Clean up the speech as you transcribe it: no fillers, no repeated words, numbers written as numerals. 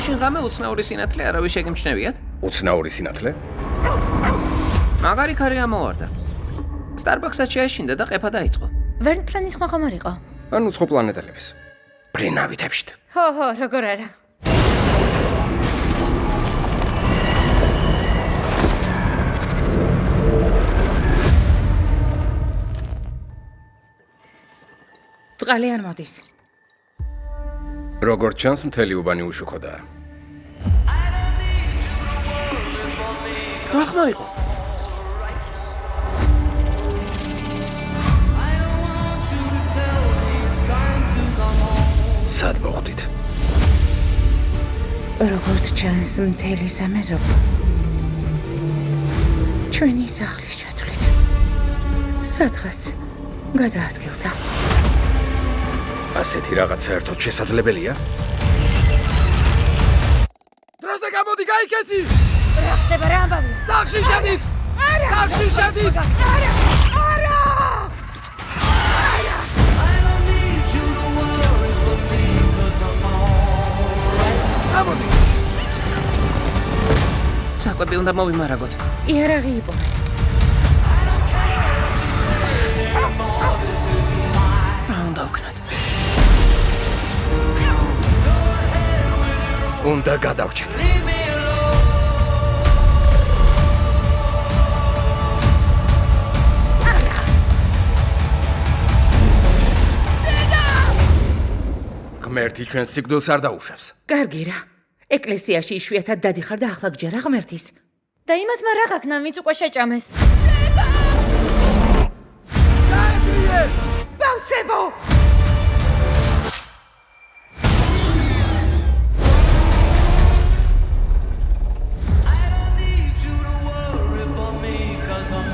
მაშინ ღამე უცნაური სინათლე არავის შეგემჩნევიათ? უცნაური სინათლე? მაგარი ქარი ამოვარდა. Starbucks-ად შეეშინდა და ყეფა დაიწყო. ვერნფრენის ხმაღამარ იყო. ან უცხო პლანეტელების. ბრინავით ებში. ხო, როგორ არა. წყალი არ მოდის. როგორც ჩანს, მთელი უბანი უშუქოდაა. რა ხმა იყო? სად მოხვდით? როგორც ჩანს, მთელი სამეზობლო ჩვენი სახლის ჩათვლით სადღაც გადაადგილდა. ასეთი რაღაც საერთოდ შესაძლებელია? დროზე გამოდი, გაიქეცი! რა ხდება რა ამბავი? სახლში შედით! არა! სახლში შედით! არა! არა! გამოდი! საკვები უნდა მოვიმარაგოთ. იარაღი იპოვე. რა უნდა ვქნათ? უნდა გადავრჩეთ. ღმერთი ჩვენ სიკვდილს არ დაუშვებს. კარგი რა. ეკლესიაში იშვიათად დადიხარ და ახლა გჯერა ღმერთის. და იმათმა რა გაქნა, ვინც უკვე შეჭამეს? ბავშვებო! I don't need you to worry for me, 'cause I'm